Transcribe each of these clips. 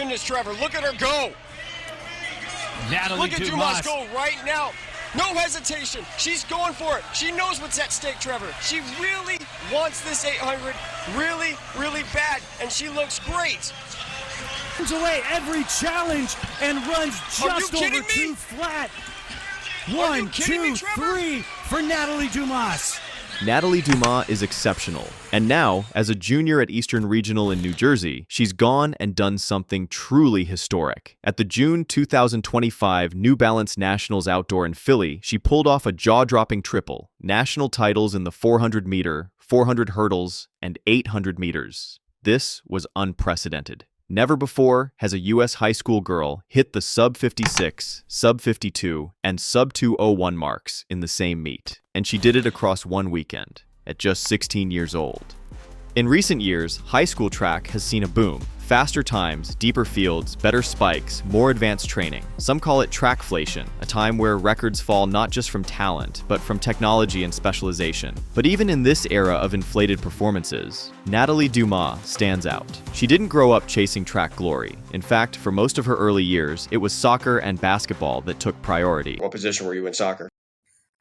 goodness, Trevor, look at her go. Natalie Look at Dumas. Dumas go right now. No hesitation. She's going for it. She knows what's at stake, Trevor. She really wants this 800 really, really bad, and she looks great. Turns away every challenge and runs just over me? 2 flat. Are you 1, kidding me, 2, Trevor? 3 for Natalie Dumas. Natalie Dumas is exceptional, and now, as a junior at Eastern Regional in New Jersey, she's gone and done something truly historic. At the June 2025 New Balance Nationals Outdoor in Philly, she pulled off a jaw-dropping triple, national titles in the 400-meter, 400 hurdles, and 800 meters. This was unprecedented. Never before has a U.S. high school girl hit the sub-56, sub-52, and sub-201 marks in the same meet, and she did it across one weekend, at just 16 years old. In recent years, high school track has seen a boom. Faster times, deeper fields, better spikes, more advanced training. Some call it trackflation, a time where records fall not just from talent, but from technology and specialization. But even in this era of inflated performances, Natalie Dumas stands out. She didn't grow up chasing track glory. In fact, for most of her early years, it was soccer and basketball that took priority. What position were you in soccer?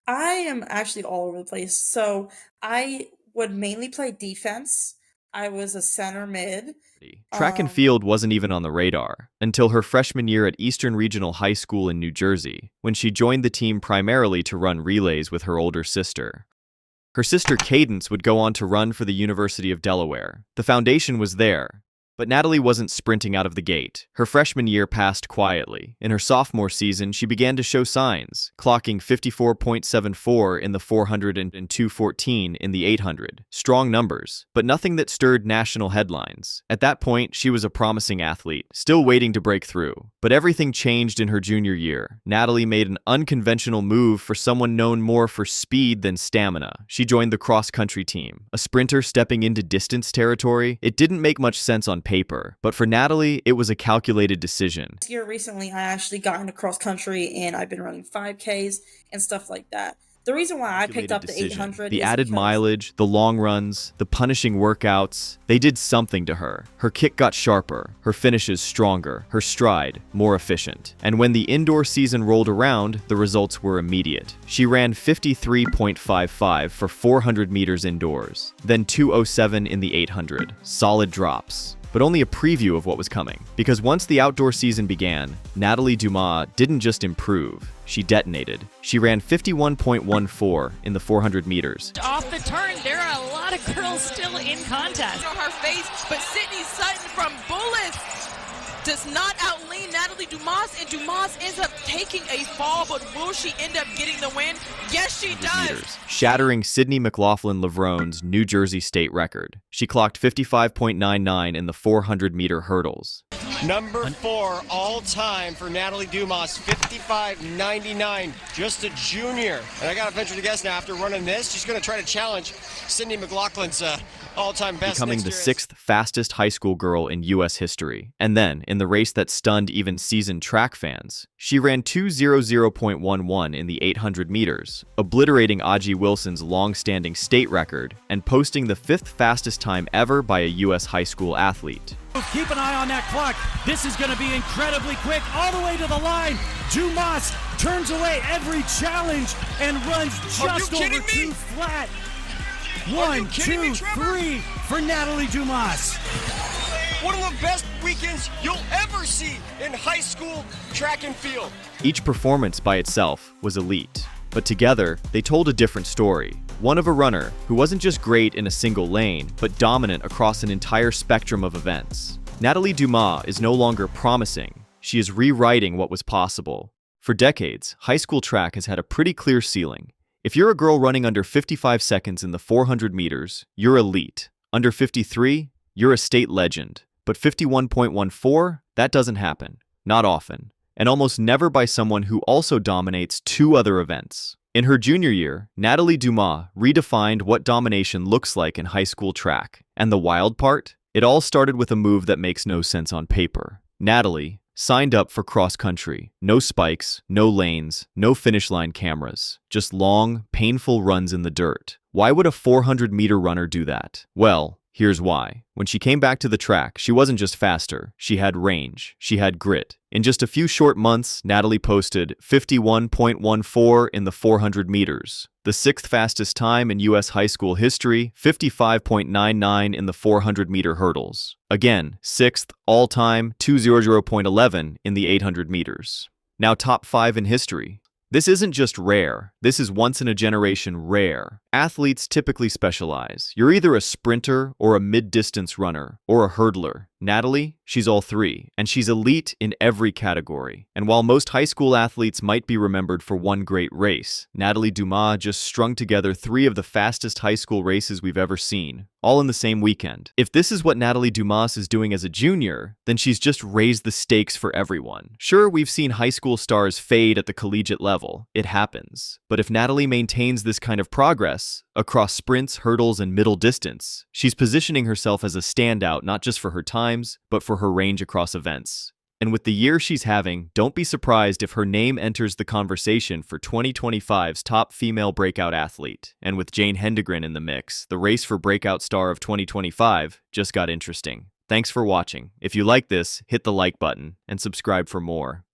I am actually all over the place. So I would mainly play defense. I was a center mid. Track and field wasn't even on the radar until her freshman year at Eastern Regional High School in New Jersey, when she joined the team primarily to run relays with her older sister. Her sister Cadence would go on to run for the University of Delaware. The foundation was there. But Natalie wasn't sprinting out of the gate. Her freshman year passed quietly. In her sophomore season, she began to show signs, clocking 54.74 in the 400 and 2:14 in the 800. Strong numbers, but nothing that stirred national headlines. At that point, she was a promising athlete, still waiting to break through. But everything changed in her junior year. Natalie made an unconventional move for someone known more for speed than stamina. She joined the cross-country team. A sprinter stepping into distance territory, it didn't make much sense on paper, but for Natalie, it was a calculated decision. This year recently, I actually got into cross country and I've been running 5Ks and stuff like that. The reason why I picked up the 800 The is added because mileage, the long runs, the punishing workouts, they did something to her. Her kick got sharper, her finishes stronger, her stride more efficient. And when the indoor season rolled around, the results were immediate. She ran 53.55 for 400 meters indoors, then 2:07 in the 800. Solid drops. But only a preview of what was coming. Because once the outdoor season began, Natalie Dumas didn't just improve, she detonated. She ran 51.14 in the 400 meters. Off the turn, there are a lot of girls still in contest. On her face, but Sydney Sutton from Bullis does not outlean Natalie Dumas, and Dumas ends up taking a fall, but will she end up getting the win? Yes, she does. Meters, shattering Sydney McLaughlin-Lavrone's New Jersey state record. She clocked 55.99 in the 400-meter hurdles. Number 4 all time for Natalie Dumas, 55.99, just a junior. And I got to venture to guess now, after running this, she's going to try to challenge Sydney McLaughlin's all-time best. Becoming the 6th fastest high school girl in U.S. history. And then, in the race that stunned even seasoned track fans, she ran 2:00.11 in the 800 meters, obliterating Audrey Wilson's long-standing state record and posting the 5th fastest time ever by a U.S. high school athlete. Keep an eye on that clock. This is going to be incredibly quick all the way to the line. Dumas turns away every challenge and runs just over 2 flat. 1, 2, 3 for Natalie Dumas. One of the best weekends you'll ever see in high school track and field. Each performance by itself was elite, but together they told a different story. One of a runner who wasn't just great in a single lane, but dominant across an entire spectrum of events. Natalie Dumas is no longer promising, she is rewriting what was possible. For decades, high school track has had a pretty clear ceiling. If you're a girl running under 55 seconds in the 400 meters, you're elite. Under 53, you're a state legend. But 51.14, that doesn't happen. Not often. And almost never by someone who also dominates 2 other events. In her junior year, Natalie Dumas redefined what domination looks like in high school track. And the wild part? It all started with a move that makes no sense on paper. Natalie signed up for cross-country. No spikes, no lanes, no finish line cameras. Just long, painful runs in the dirt. Why would a 400-meter runner do that? Well, Here's why. When she came back to the track, she wasn't just faster, she had range, she had grit. In just a few short months, Natalie posted 51.14 in the 400 meters, the sixth fastest time in U.S. high school history, 55.99 in the 400-meter hurdles. Again, sixth all-time, 200.11 in the 800 meters. Now top 5 in history. This isn't just rare, this is once-in-a-generation rare. Athletes typically specialize. You're either a sprinter or a mid-distance runner or a hurdler. Natalie, she's all three, and she's elite in every category. And while most high school athletes might be remembered for one great race, Natali Dumas just strung together 3 of the fastest high school races we've ever seen, all in the same weekend. If this is what Natali Dumas is doing as a junior, then she's just raised the stakes for everyone. Sure, we've seen high school stars fade at the collegiate level. It happens. But if Natalie maintains this kind of progress, across sprints, hurdles, and middle distance, she's positioning herself as a standout not just for her times, but for her range across events. And with the year she's having, don't be surprised if her name enters the conversation for 2025's top female breakout athlete. And with Jane Hendegren in the mix, the race for breakout star of 2025 just got interesting. Thanks for watching. If you like this, hit the like button and subscribe for more.